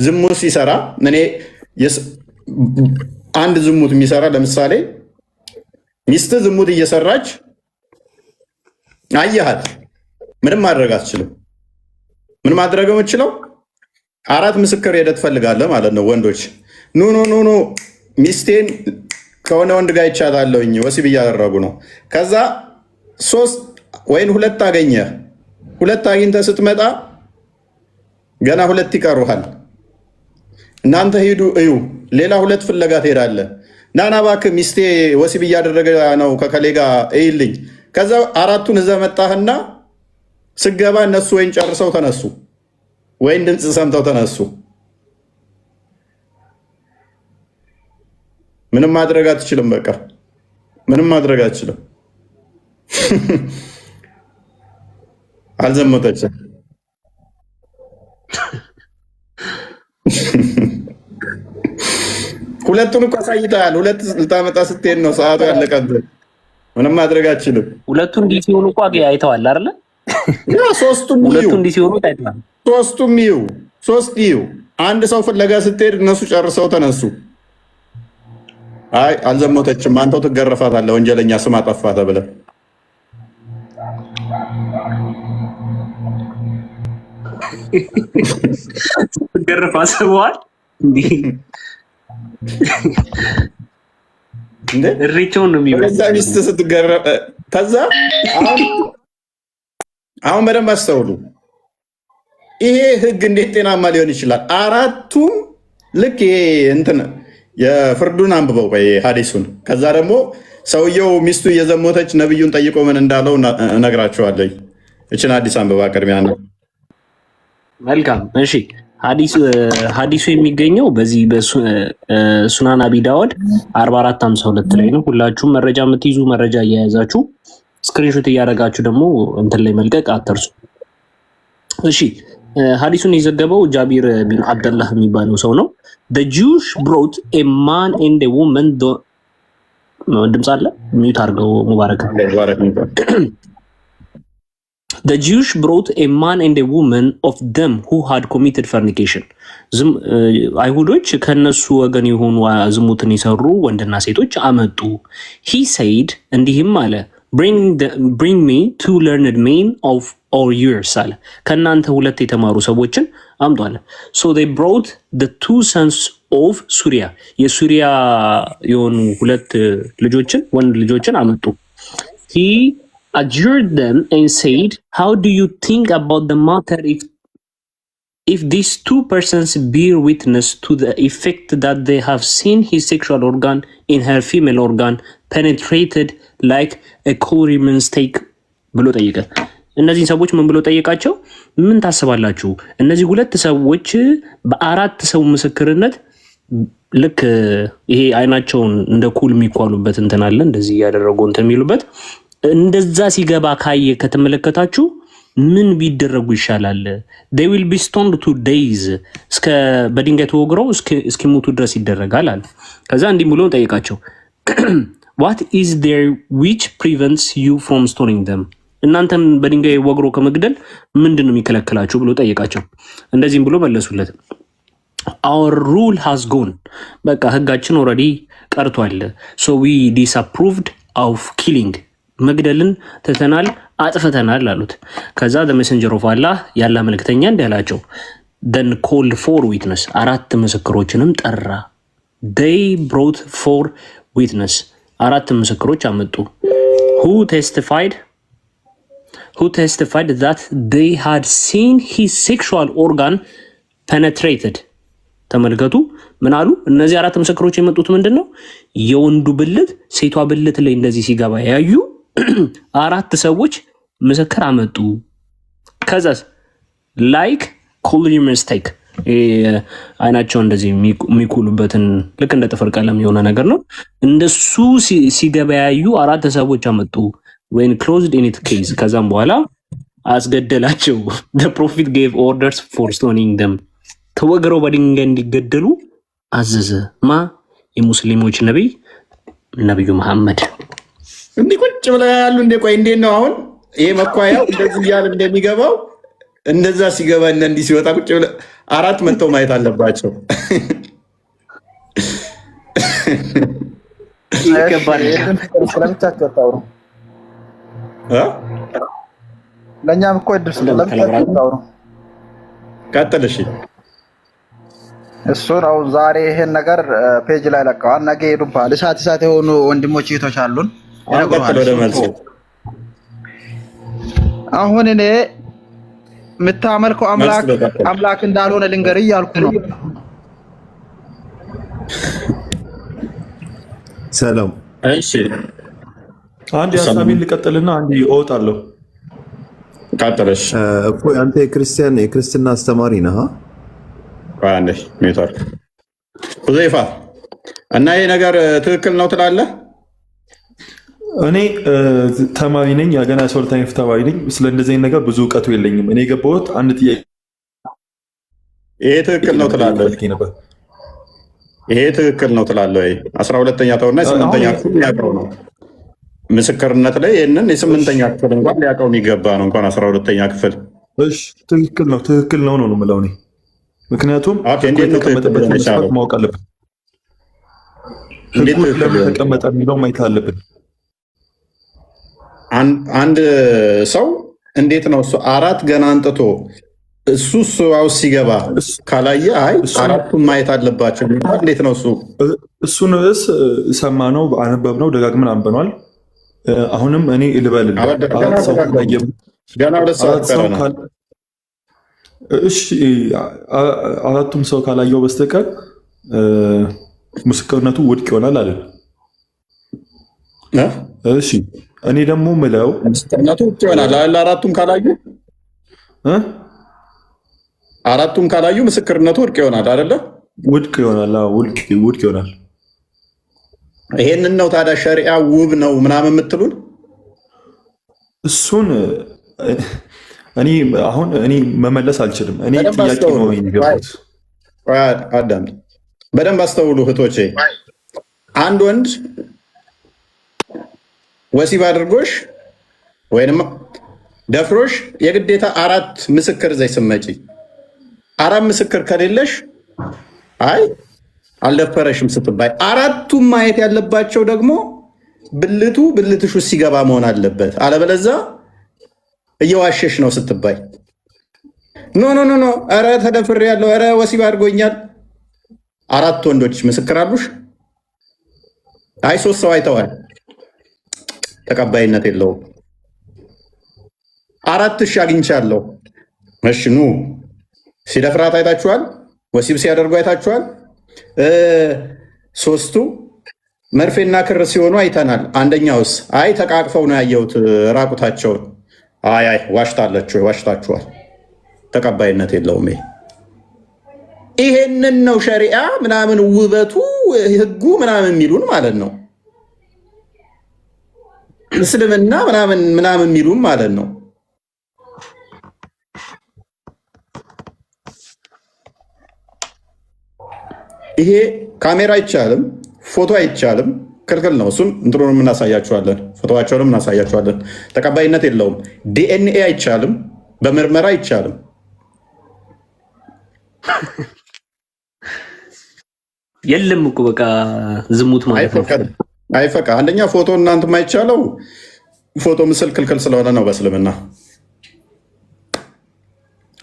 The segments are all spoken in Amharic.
ዝሙት ሲሰራ እኔ አንድ ዝሙት የሚሰራ ለምሳሌ ሚስት ዝሙት እየሰራች አየሃት፣ ምንም ማድረግ አትችልም። ምን ማድረግ የምችለው 4 ምስክር ሄደህ ትፈልጋለህ ማለት ነው። ወንዶች ኑ ኑ ኑ ኑ ሚስቴን ከሆነ ወንድ ጋር ይቻታለሁኝ ወሲብ እያደረጉ ነው። ከዛ 3 ወይም 2 አገኘህ። 2 አግኝተህ ስትመጣ ገና 2 ይቀሩሃል። እናንተ ሂዱ እዩ፣ ሌላ 2 ፍለጋ ትሄዳለህ። ናና እባክህ ሚስቴ ወሲብ እያደረገ ነው ከከሌ ጋር እይልኝ። ከዛ 4ቱን እዘህ መጣህና ስገባ እነሱ ወይን ጨርሰው ተነሱ፣ ወይን ድምፅ ሰምተው ተነሱ። ምንም ማድረግ አትችልም። በቃ ምንም ማድረግ አትችልም። አልዘመተችም። ሁለቱን እኮ አሳይተሃል። 2 ልታመጣ ስትሄድ ነው ሰዓቱ ያለቀብህ። ምንም ማድረግ አትችልም። 2ቱ እንዲህ ሲሆኑ እኮ አይተዋል አይደለ? ያ 3ቱም 2ቱ እንዲህ ሲሆኑ አይተዋል። 3ቱም ይዩ 3 ይዩ። አንድ ሰው ፍለጋ ስትሄድ እነሱ ጨርሰው ተነሱ። አይ አልዘመተችም፣ አንተው ትገረፋታለህ፣ ወንጀለኛ ስም አጠፋ ተብለህ። ትገረፋ ሰዋል እንዴ እሪቾን ነው የሚበዛ ሚስት ስትገረፍ። ከዛ አሁን በደንብ አስተውሉ። ይሄ ህግ እንዴት ጤናማ ሊሆን ይችላል? 4ቱም ልክ ይሄ እንትን የፍርዱን አንብበው ቆይ ሐዲሱን። ከዛ ደግሞ ሰውየው ሚስቱ እየዘሞተች ነብዩን ጠይቆ ምን እንዳለው እነግራቸዋለሁ። እችን አዲስ አንብባ ቅድሚያ ነው። መልካም እሺ። ሐዲሱ የሚገኘው በዚህ በሱናን አቢ ዳውድ 4452 ላይ ነው። ሁላችሁም መረጃ የምትይዙ መረጃ እያያዛችሁ ስክሪንሾት እያደረጋችሁ ደግሞ እንትን ላይ መልቀቅ አትርሱ። እሺ ሐዲሱን የዘገበው ጃቢር ቢን አብደላህ የሚባለው ሰው ነው። The Jews brought a man and a woman. ድምፅ አለ ሚዩት አድርገው ሙባረክ። The Jews brought a man and a woman of them who had committed fornication. አይሁዶች ከነሱ ወገን የሆኑ ዝሙትን የሰሩ ወንድና ሴቶች አመጡ። He said እንዲህም አለ bring me 2 learned men of our years አለ ከእናንተ 2 የተማሩ ሰዎችን አምጡ አለ። So they brought the 2 sons of Syria የሱሪያ የሆኑ 2 ልጆችን ወንድ ልጆችን አመጡ። He adjured them and said, how do you think about the matter if these 2 persons bear witness to the effect that they have seen his sexual organ in her female organ penetrated like a courier steak ብሎ ጠየቀ። እነዚህን ሰዎች ምን ብሎ ጠየቃቸው? ምን ታስባላችሁ? እነዚህ 2 ሰዎች በ4 ሰው ምስክርነት ልክ ይሄ አይናቸውን እንደ ኩል የሚኳሉበት እንትን አለ እንደዚህ ያደረጉ እንትን የሚሉበት እንደዛ ሲገባ ካየ ከተመለከታችሁ ምን ቢደረጉ ይሻላል? they will be stoned 2 days እስከ በድንጋይ ተወግረው እስኪሞቱ ድረስ ይደረጋል አለ። ከዛ እንዲህ ብሎ ጠየቃቸው what is there which prevents you from stoning them እናንተን በድንጋይ ወግሮ ከመግደል ምንድነው የሚከለክላችሁ ብሎ ጠየቃቸው። እንደዚህም ብሎ መለሱለት our rule has gone በቃ ህጋችን ኦሬዲ ቀርቷል። so we disapproved of killing መግደልን ተተናል አጥፈተናል አሉት። ከዛ the messenger of Allah ያላ መልእክተኛ እንዲያላቸው then called 4 witness 4 ምስክሮችንም ጠራ። they brought 4 witness 4 ምስክሮች አመጡ። who testified that they had seen his sexual organ penetrated ተመልከቱ ምን አሉ? እነዚህ 4 ምስክሮች የመጡት ምንድነው? የወንዱ ብልት ሴቷ ብልት ላይ እንደዚህ ሲገባ ያዩ 4 ሰዎች ምስክር አመጡ። ከዛስ like courier mistake አይናቸው እንደዚህ የሚኩሉበትን ልክ እንደ ጥፍር ቀለም የሆነ ነገር ነው። እንደሱ ሲገባ ያዩ 4 ሰዎች አመጡ። when closed in its case ከዛም በኋላ አስገደላቸው። the prophet gave orders for stoning them ተወግረው በድንጋይ እንዲገደሉ አዘዘ። ማ የሙስሊሞች ነብዩ መሐመድ እንዲህ ቁጭ ብለው ያሉ እንደ ቆይ እንዴት ነው አሁን ይሄ መኳያው እንደዚህ ያለ እንደሚገባው እንደዛ ሲገባ እና እንዲህ ሲወጣ ቁጭ ብለው 4 መጥተው ማየት አለባቸው። ለእኛም እኮ እድል ስለምታውሩ ቀጥል። እሺ እሱ ነው ዛሬ ይሄን ነገር ፔጅ ላይ ለቀዋል። ነገ ሄዱባል። እሳት የሆኑ ወንድሞች እህቶች አሉን። አሁን እኔ የምታመልከው አምላክ እንዳልሆነ ልንገር እያልኩ ነው። ሰላም። እሺ አንድ ሀሳቤን ልቀጥልና አንድ እወጣለሁ። ቀጥለሽ እኮ አንተ የክርስትና አስተማሪ ነህ? አንዴ ሜታር ሁዘይፋ እና ይሄ ነገር ትክክል ነው ትላለህ? እኔ ተማሪ ነኝ፣ ገና 12ኛ ክፍል ተማሪ ነኝ። ስለ እንደዚህ ነገር ብዙ እውቀቱ የለኝም። እኔ የገባሁት አንድ ጥያቄ ይሄ ትክክል ነው ትላለህ? ይሄ ትክክል ነው ትላለህ? 12ኛ ተውና 8ኛ ክፍል ያቀው ነው ምስክርነት ላይ ይሄንን የ8ኛ ክፍል እንኳን ሊያቀው የሚገባ ነው እንኳን 12ኛ ክፍል። እሺ ትክክል ነው ነው የምለው እኔ። ምክንያቱም የተቀመጠበት መስፈርት ማወቅ አለብን። ለምን ተቀመጠ የሚለው ማየት አለብን። አንድ ሰው እንዴት ነው እሱ 4 ገና አንጥቶ እሱ ውስጥ ሲገባ ካላየ አይ 4ቱን ማየት አለባቸው እንዴት ነው እሱ? እሱን ሰማነው፣ አነበብነው፣ ደጋግመን አንበኗል። አሁንም እኔ ልበልልህ አራቱም ሰው ካላየው በስተቀር ምስክርነቱ ውድቅ ይሆናል አለ። እሺ እኔ ደግሞ ምለው ምስክርነቱ ውድቅ ይሆናል አለ። አራቱም ካላዩ ምስክርነቱ ውድቅ ይሆናል አይደለ? ውድቅ ይሆናል። ውድቅ ይሆናል። ይሄንን ነው ታዲያ ሸሪዓ ውብ ነው ምናምን የምትሉን? እሱን እኔ መመለስ አልችልም። እኔ ጥያቄ ነው የሚገቡት። አዳም በደንብ አስተውሉ እህቶቼ። አንድ ወንድ ወሲብ አድርጎሽ ወይንም ደፍሮሽ የግዴታ 4 ምስክር ዘይ ስመጪ 4 ምስክር ከሌለሽ አይ አልደፈረሽም ስትባይ 4ቱም ማየት ያለባቸው ደግሞ ብልትሽ ውስጥ ሲገባ መሆን አለበት። አለበለዚያ እየዋሸሽ ነው ስትባይ ኖ ኧረ ተደፍሬያለሁ፣ ኧረ ወሲብ አድርጎኛል 4 ወንዶች ምስክር አሉሽ። አይ 3 ሰው አይተዋል፣ ተቀባይነት የለውም። 4 አግኝቻለሁ። እሺ ኑ ሲደፍራት አይታችኋል፣ ወሲብ ሲያደርጉ አይታችኋል። 3ቱ መርፌና ክር ሲሆኑ አይተናል። አንደኛውስ አይ ተቃቅፈው ነው ያየሁት ራቁታቸውን። አይ ዋሽታችኋል፣ ተቀባይነት የለውም። ይሄንን ነው ሸሪዓ ምናምን ውበቱ ህጉ ምናምን የሚሉን ማለት ነው። እስልምና ምናምን የሚሉን ማለት ነው። ይሄ ካሜራ አይቻልም፣ ፎቶ አይቻልም፣ ክልክል ነው። እሱን እንትኑን እናሳያችኋለን፣ ፎቶዋቸውንም እናሳያችኋለን። ተቀባይነት የለውም። ዲኤንኤ አይቻልም፣ በምርመራ አይቻልም። የለም እኮ በቃ ዝሙት ማለት ነው። አይፈቃ አንደኛ ፎቶ እናንተ የማይቻለው ፎቶ ምስል ክልክል ስለሆነ ነው በእስልምና።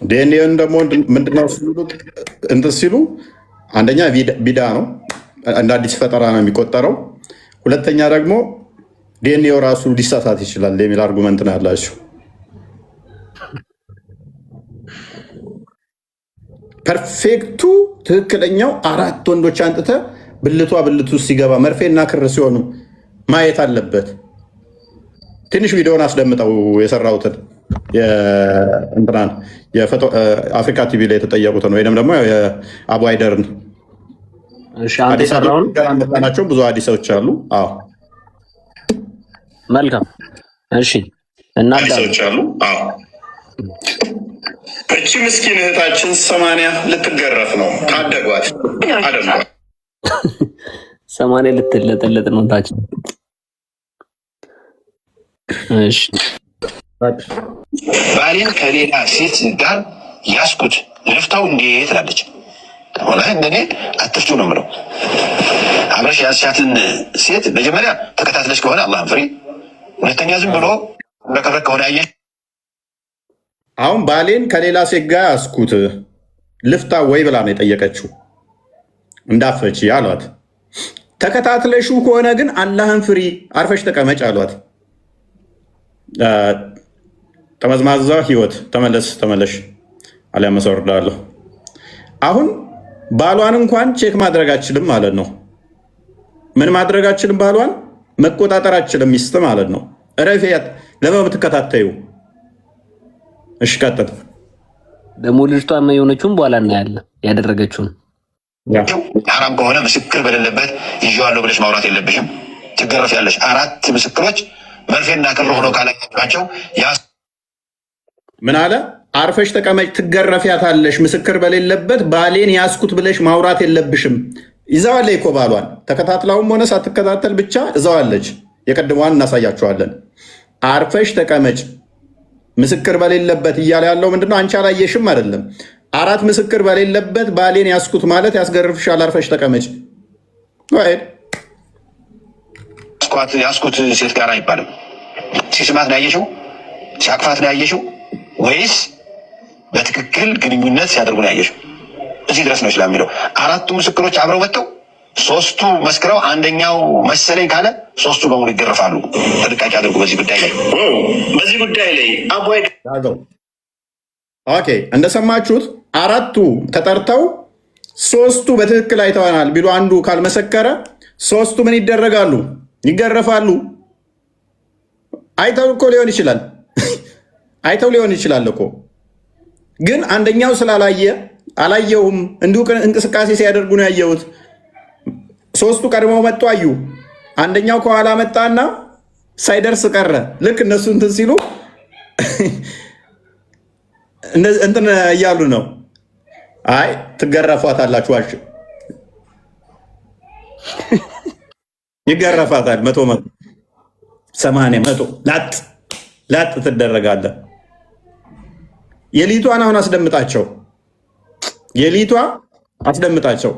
ዲኤንኤን ደግሞ ምንድነው እንትን ሲሉ አንደኛ ቢዳ ነው፣ እንደ አዲስ ፈጠራ ነው የሚቆጠረው። ሁለተኛ ደግሞ ዲኤንኤው ራሱ ሊሳሳት ይችላል የሚል አርጉመንት ነው ያላቸው። ፐርፌክቱ ትክክለኛው 4 ወንዶች አንጥተ ብልቱ ሲገባ መርፌና ክር ሲሆኑ ማየት አለበት። ትንሽ ቪዲዮን አስደምጠው የሰራሁትን የአፍሪካ ቲቪ ላይ የተጠየቁትን ወይም ደግሞ የአቡ አይደርን ናቸው። ብዙ አዲሶች አሉ። አዎ መልካም። እሺ እቺ ምስኪን እህታችን 80 ልትገረፍ ነው። ታደጓት አደጓት 80 ልትለጠለጥ ነው ታችን። እሺ ባሌን ከሌላ ሴት ጋር ያስኩት ልፍታው እንዴ ትላለች። ሆነ እንደኔ አትፍቱ ነው የምለው። አብረሽ ያስሻትን ሴት መጀመሪያ ተከታትለሽ ከሆነ አላህን ፍሪ። ሁለተኛ ዝም ብሎ በከረክ ከሆነ ያየሽ አሁን ባሌን ከሌላ ሴት ጋር ያስኩት ልፍታ ወይ ብላ ነው የጠየቀችው። እንዳፈች አሏት። ተከታትለሹ ከሆነ ግን አላህን ፍሪ፣ አርፈሽ ተቀመጭ አሏት። ጠመዝማዛ ህይወት ተመለሽ አሊያ መሰወርዳለሁ። አሁን ባሏን እንኳን ቼክ ማድረግ አችልም ማለት ነው። ምን ማድረግ አችልም? ባሏን መቆጣጠር አችልም። ሚስት ማለት ነው። ረፊያት ለምን ብትከታተዩ? እሺ ቀጥል። ደግሞ ልጅቷ የሆነችውን በኋላ እናያለን ያደረገችውን። ሐራም ከሆነ ምስክር በሌለበት ይዤዋለሁ ብለሽ ማውራት የለብሽም። ትገረፊያለሽ። 4 ምስክሮች መርፌና ክር ሆነው ካላቸው ምን አለ? አርፈሽ ተቀመጭ፣ ትገረፊያታለሽ። ምስክር በሌለበት ባሌን ያስኩት ብለሽ ማውራት የለብሽም። ይዘዋለች እኮ ባሏን፣ ተከታትላውም ሆነ ሳትከታተል ብቻ እዘዋለች። የቀድሞዋን እናሳያቸዋለን። አርፈሽ ተቀመጭ ምስክር በሌለበት እያለ ያለው ምንድነው? አንቺ አላየሽም አይደለም። 4 ምስክር በሌለበት ባሌን ያስኩት ማለት ያስገርፍሻል። አርፈሽ ተቀመጭ። ያስኩት ሴት ጋር አይባልም። ሲስማት ነው ያየሽው? ሲያቅፋት ነው ያየሽው? ወይስ በትክክል ግንኙነት ሲያደርጉ ነው ያየሽው? እዚህ ድረስ ነው ስለሚለው 4ቱ ምስክሮች አብረው መጥተው 3ቱ መስክረው አንደኛው መሰለኝ ካለ 3ቱ በሙሉ ይገረፋሉ። ጥንቃቄ አድርጉ በዚህ ጉዳይ ላይ አቦይ። ኦኬ እንደሰማችሁት 4ቱ ተጠርተው 3ቱ በትክክል አይተዋናል ቢሉ አንዱ ካልመሰከረ 3ቱ ምን ይደረጋሉ? ይገረፋሉ። አይተው እኮ ሊሆን ይችላል አይተው ሊሆን ይችላል እኮ ግን አንደኛው ስላላየ አላየውም፣ እንዲሁ እንቅስቃሴ ሲያደርጉ ነው ያየሁት። 3ቱ ቀድመው መጡ አዩ። አንደኛው ከኋላ መጣና ሳይደርስ ቀረ። ልክ እነሱ እንትን ሲሉ እንትን እያሉ ነው። አይ ትገረፏታላችሁ አልሽ። ይገረፋታል። 100 80 100 ላጥ ትደረጋለ። የሊቷን አሁን አስደምጣቸው። የሊቷ አስደምጣቸው።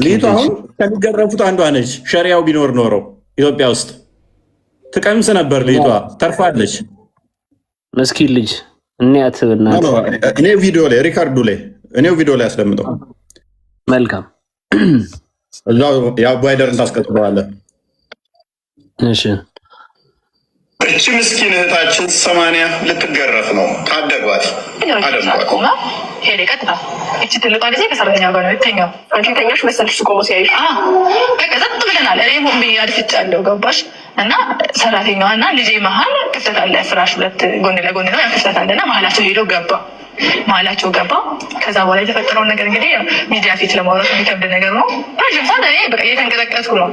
ሊቷ አሁን ከሚገረፉት አንዷ ነች። ሸሪያው ቢኖር ኖረው ኢትዮጵያ ውስጥ ትቀምስ ነበር። ሊቷ ተርፋለች። መስኪን ልጅ እንያት እኔ ቪዲዮ ላይ ሪካርዱ ላይ እኔው ቪዲዮ ላይ አስደምጠው። መልካም እዛው የአባይደር ታስቀጥለዋለህ። እሺ እቺ ምስኪን እህታችን 80 ልትገረፍ ነው። ታደጓት ሄደ ቀጥታ። እቺ ትልቋ ጊዜ ከሰራተኛ ጋር ነው የተኛው። አንቺ ተኛሽ መሰልሽ ቆሞ ሲያይሽ በቃ ዘጥ ብለናል። እኔ ሆን ብዬ አድፍጫለሁ። ገባሽ? እና ሰራተኛዋ እና ልጄ መሀል ክፍተት አለ። ፍራሽ 2 ጎን ለጎን ነው። ክፍተት አለና መሀላቸው ሄዶ ገባ። ከዛ በኋላ የተፈጠረውን ነገር እንግዲህ ሚዲያ ፊት ለማውራት የሚከብድ ነገር ነው። ረጅም ሰዓት እኔ በቃ እየተንቀጠቀጥኩ ነው።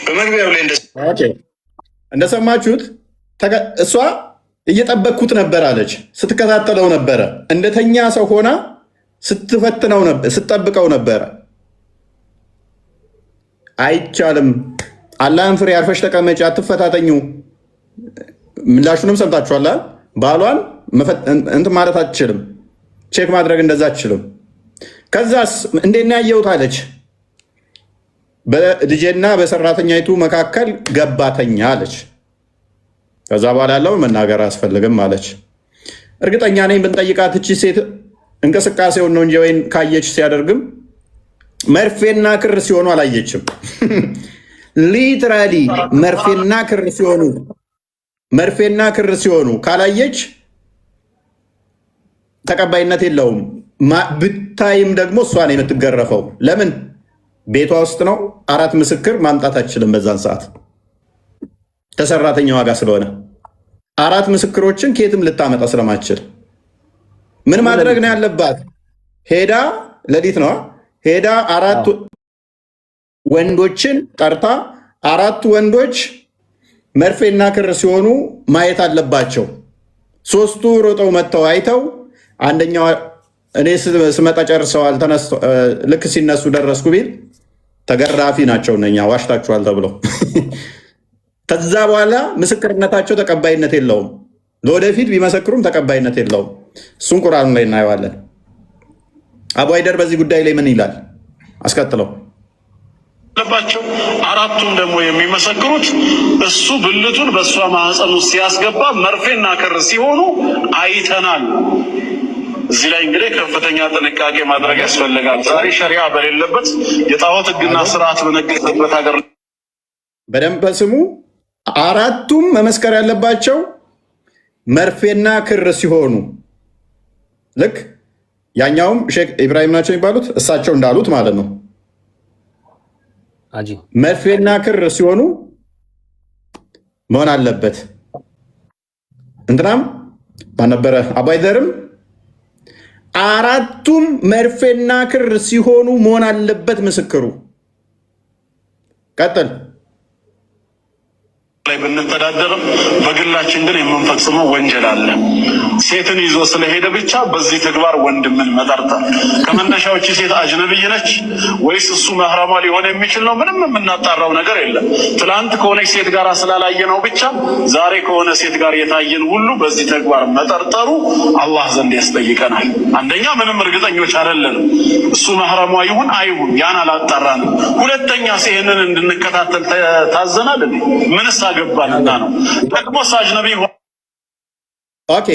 በመግቢያው ላይ እንደሰማችሁት እሷ እየጠበቅኩት ነበር አለች። ስትከታተለው ነበረ። እንደተኛ ሰው ሆና ስትፈትነው ነበር፣ ስትጠብቀው ነበረ። አይቻልም። አላህን ፍሬ፣ አርፈሽ ተቀመጪ፣ አትፈታተኙ። ምላሹንም ሰምታችኋል። ባሏን እንትን ማለት አትችልም፣ ቼክ ማድረግ እንደዛ አትችልም። ከዛስ እንዴት ነው ያየሁት አለች። በልጄና በሰራተኛይቱ መካከል ገባተኛ አለች። ከዛ በኋላ ያለው መናገር አያስፈልግም አለች። እርግጠኛ ነኝ ብንጠይቃት እቺ ሴት እንቅስቃሴውን ነው እንጂ ወይን ካየች ሲያደርግም መርፌና ክር ሲሆኑ አላየችም። ሊትራሊ መርፌና ክር ሲሆኑ ካላየች ተቀባይነት የለውም። ብታይም ደግሞ እሷ ነው የምትገረፈው። ለምን? ቤቷ ውስጥ ነው። 4 ምስክር ማምጣት አትችልም በዛን ሰዓት ተሰራተኛዋ ጋር ስለሆነ 4 ምስክሮችን ከየትም ልታመጣ ስለማትችል ምን ማድረግ ነው ያለባት? ሄዳ ለሊት ነው ሄዳ 4 ወንዶችን ጠርታ 4 ወንዶች መርፌና ክር ሲሆኑ ማየት አለባቸው። 3ቱ ሮጠው መጥተው አይተው አንደኛው እኔ ስመጣ ጨርሰዋል፣ ልክ ሲነሱ ደረስኩ ቢል ተገራፊ ናቸው እነኛ ዋሽታችኋል ተብለው ከዛ በኋላ ምስክርነታቸው ተቀባይነት የለውም። ለወደፊት ቢመሰክሩም ተቀባይነት የለውም። እሱን ቁርአኑ ላይ እናየዋለን። አቡ አይደር በዚህ ጉዳይ ላይ ምን ይላል? አስቀጥለው። ለባቸው አራቱም ደግሞ የሚመሰክሩት እሱ ብልቱን በእሷ ማህፀን ውስጥ ሲያስገባ መርፌና ክር ሲሆኑ አይተናል። እዚህ ላይ እንግዲህ ከፍተኛ ጥንቃቄ ማድረግ ያስፈልጋል። ዛሬ ሸሪዓ በሌለበት የጣዖት ሕግና ስርዓት በነገሰበት ሀገር በደንብ ስሙ። አራቱም መመስከር ያለባቸው መርፌና ክር ሲሆኑ ልክ ያኛውም ሼክ ኢብራሂም ናቸው የሚባሉት እሳቸው እንዳሉት ማለት ነው። መርፌና ክር ሲሆኑ መሆን አለበት። እንትናም ባነበረ አባይዘርም አራቱም መርፌና ክር ሲሆኑ መሆን አለበት ምስክሩ። ቀጥል። ላይ ብንተዳደርም በግላችን ግን የምንፈጽመው ወንጀል አለ። ሴትን ይዞ ስለሄደ ብቻ በዚህ ተግባር ወንድምን መጠርጠር ከመነሻዎች ሴት አጅነብይ ነች ወይስ እሱ መህረማ ሊሆን የሚችል ነው? ምንም የምናጣራው ነገር የለም። ትላንት ከሆነች ሴት ጋር ስላላየ ነው ብቻ ዛሬ ከሆነ ሴት ጋር የታየን ሁሉ በዚህ ተግባር መጠርጠሩ አላህ ዘንድ ያስጠይቀናል። አንደኛ ምንም እርግጠኞች አይደለንም እሱ መህረማ ይሁን አይሁን፣ ያን አላጣራንም። ሁለተኛ ይህንን እንድንከታተል ታዘናል። ምንስ አገባንና ነው ደግሞ አጅነቢ። ኦኬ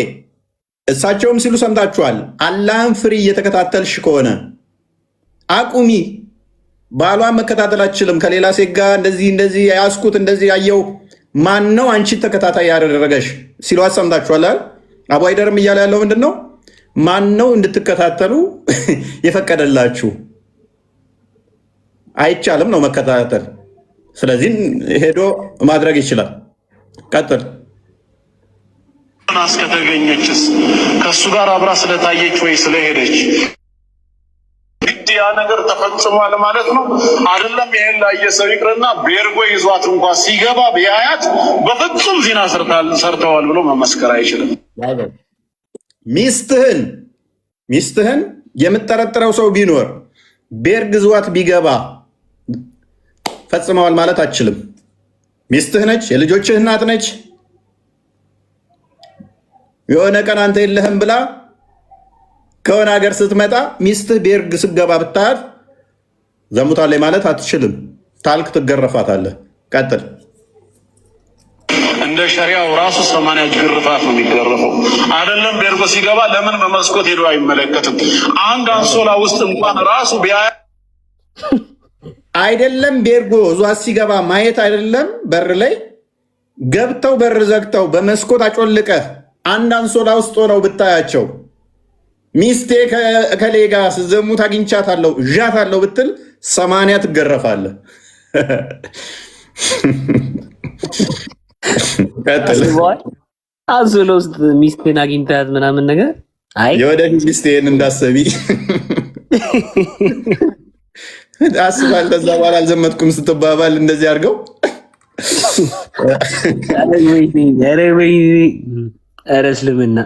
እሳቸውም ሲሉ ሰምታችኋል። አላህን ፍሪ እየተከታተልሽ ከሆነ አቁሚ። ባሏን መከታተል አትችልም። ከሌላ ሴት ጋር እንደዚህ ያስኩት እንደዚህ ያየው ማን ነው አንቺ ተከታታይ ያደረገሽ ሲሏት ሰምታችኋል። አቡ አይደርም እያለ ያለው ምንድን ነው? ማን ነው እንድትከታተሉ የፈቀደላችሁ? አይቻልም ነው መከታተል። ስለዚህ ሄዶ ማድረግ ይችላል። ቀጥል። እስከተገኘችስ ከእሱ ጋር አብራ ስለታየች ወይ ስለሄደች ግድ ያ ነገር ተፈጽሟል ማለት ነው አይደለም? ይሄን ላየ ሰው ይቅርና ቤርጎ ይዟት እንኳ ሲገባ ቢያያት በፍጹም ዚና ሰርተዋል ብሎ መመስከር አይችልም። ሚስትህን የምጠረጥረው ሰው ቢኖር ቤርግ ይዟት ቢገባ ፈጽመዋል ማለት አትችልም። ሚስትህ ነች፣ የልጆችህ እናት ነች። የሆነ ቀን አንተ የለህም ብላ ከሆነ ሀገር ስትመጣ ሚስትህ ቤርግ ስገባ ብታያት ዘሙታለች ማለት አትችልም። ታልክ ትገረፋታለህ። ቀጥል። እንደ ሸሪያው ራሱ 80 ግርፋት ነው የሚገረፈው። አይደለም ቤርጎ ሲገባ ለምን በመስኮት ሄዶ አይመለከትም? አንድ አንሶላ ውስጥ እንኳን ራሱ ቢያ አይደለም ቤርጎ እዟት ሲገባ ማየት አይደለም በር ላይ ገብተው በር ዘግተው በመስኮት አጮልቀህ አንድ አንሶላ ውስጥ ሆነው ብታያቸው ሚስቴ ከሌ ጋር ስዘሙት አግኝቻታለሁ እዣታለሁ ብትል 80 ትገረፋለህ። አንሶላ ውስጥ ሚስቴን አግኝታት ምናምን ነገር የወደፊት ሚስቴን እንዳሰቢ አስባል። ከዛ በኋላ አልዘመትኩም ስትባባል እንደዚህ አድርገው ኧረ እስልምና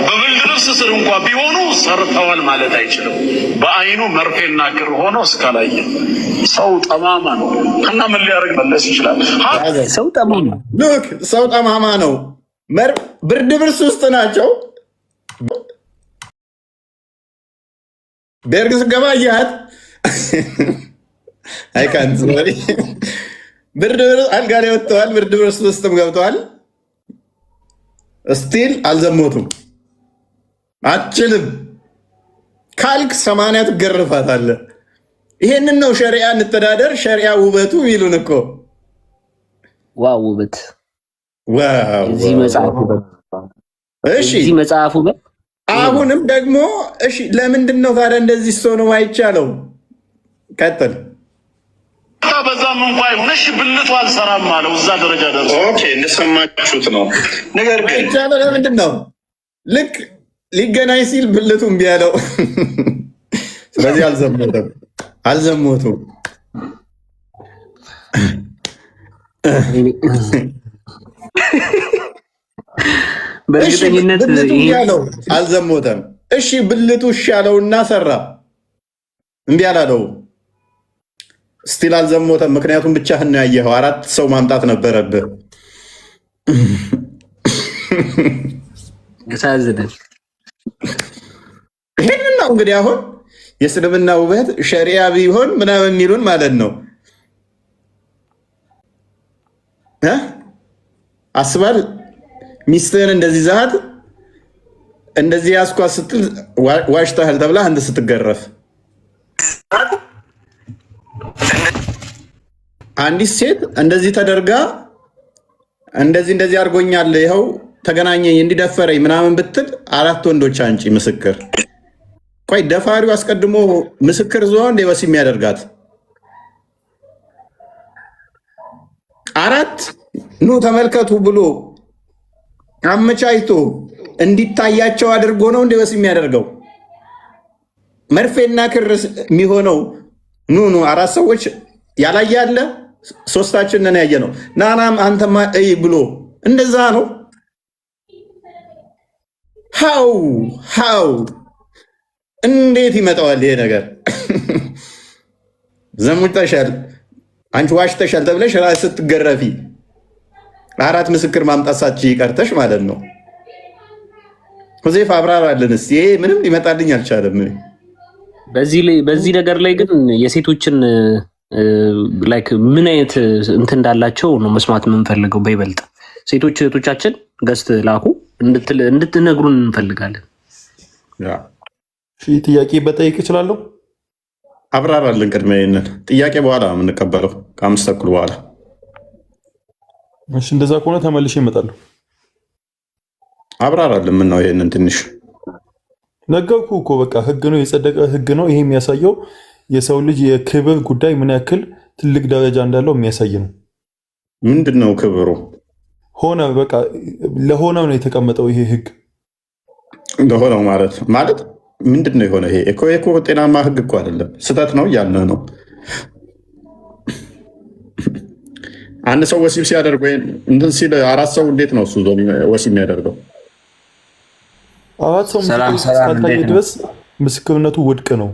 በብልድ ልብስ ስር እንኳ ቢሆኑ ሰርተዋል ማለት አይችልም። በአይኑ መርፌና ክር ሆኖ እስካላየ ሰው ጠማማ ነው እና ምን ሊያደርግ መለስ ይችላል? ሰው ጠማማ ሉክ ሰው ጠማማ ነው። ብርድ ልብስ ውስጥ ናቸው። ቤርግ ስገባ እያት አይካንት ብርድ ልብስ አልጋ ላይ ወጥተዋል። ብርድ ልብስ ውስጥም ገብተዋል። ስቲል አልዘሞቱም። አችልም ካልክ 80 ትገርፋታለህ። ይሄንን ነው ሸሪዓ እንተዳደር፣ ሸሪዓ ውበቱ ይሉን እኮ። ዋው ውበት! ዋው! እዚህ መጽሐፉ እሺ፣ እዚህ መጽሐፉ አሁንም ደግሞ እሺ፣ ለምንድን ነው ታዲያ እንደዚህ ሰው ነው አይቻለው? ቀጥል። በዛም እንኳ ይሁንሽ ብልቱ አልሰራም አለው። እዛ ደረጃ ደርሶ ኦኬ፣ እንደሰማችሁት ነው። ነገር ግን አይቻለው ለምንድን ነው ልክ ሊገናኝ ሲል ብልቱ እምቢ ያለው? ስለዚህ አልዘሞቱም። በእርግጠኝነት አልዘሞተም። እሺ ብልቱ እሺ ያለውና ሰራ፣ እምቢ አላለው። ስቲል አልዘሞተም። ምክንያቱም ብቻህን ነው ያየኸው። 4 ሰው ማምጣት ነበረብህ። ያሳዝናል። ይሄንን ነው እንግዲህ አሁን የእስልምና ውበት ሸሪያ ቢሆን ምናምን የሚሉን ማለት ነው። አስባል ሚስትህን እንደዚህ ዛት እንደዚህ ያስኳት ስትል ዋሽተሃል ተብላ አንተ ስትገረፍ፣ አንዲት ሴት እንደዚህ ተደርጋ እንደዚህ አድርጎኛል ይኸው ተገናኘኝ እንዲደፈረኝ ምናምን ብትል 4 ወንዶች አንጪ ምስክር። ቆይ ደፋሪው አስቀድሞ ምስክር ዞ እንደ ወሲብ የሚያደርጋት 4 ኑ ተመልከቱ ብሎ አመቻችቶ እንዲታያቸው አድርጎ ነው እንደ ወሲብ የሚያደርገው። መርፌና ክር የሚሆነው ኑ 4 ሰዎች ያላየ አለ፣ 3ታችን ነን ያየ ነው። ናናም አንተማ እይ ብሎ እንደዛ ነው። ሃው እንዴት ይመጣዋል ይሄ ነገር? ዘሙተሻል፣ አንቺ ዋሽተሻል ተብለሽ ራስ ስትገረፊ 4 ምስክር ማምጣት ይቀርተሽ ማለት ነው። ሁዜፍ አብራራልን እስኪ። ይሄ ምንም ሊመጣልኝ አልቻለም። በዚህ ነገር ላይ ግን የሴቶችን ላይክ ምን አይነት እንትን እንዳላቸው ነው መስማት የምንፈልገው። በይበልጥ ሴቶች እህቶቻችን ገስት ላኩ እንድትነግሩን እንፈልጋለን። ጥያቄ በጠይቅ እችላለሁ? አብራራልን ቅድሚያ ይሄንን ጥያቄ በኋላ የምንቀበለው ከ5 ተኩል በኋላ። እሺ እንደዛ ከሆነ ተመልሼ እመጣለሁ። አብራራልን። ምን ነው ይሄንን ትንሽ ነገርኩ እኮ በቃ ህግ ነው፣ የጸደቀ ህግ ነው። ይሄ የሚያሳየው የሰው ልጅ የክብር ጉዳይ ምን ያክል ትልቅ ደረጃ እንዳለው የሚያሳይ ነው። ምንድን ነው ክብሩ? ሆነ በቃ ለሆነው ነው የተቀመጠው ይሄ ህግ። ለሆነው ማለት ምንድን ነው የሆነ? ይሄ እኮ ጤናማ ህግ እኮ አይደለም፣ ስህተት ነው እያልን ነው። አንድ ሰው ወሲብ ሲያደርግ ወይም እንትን ሲል 4 ሰው እንዴት ነው እሱ ወሲብ የሚያደርገው? 4 ሰው እስካልታየ ድረስ ምስክርነቱ ውድቅ ነው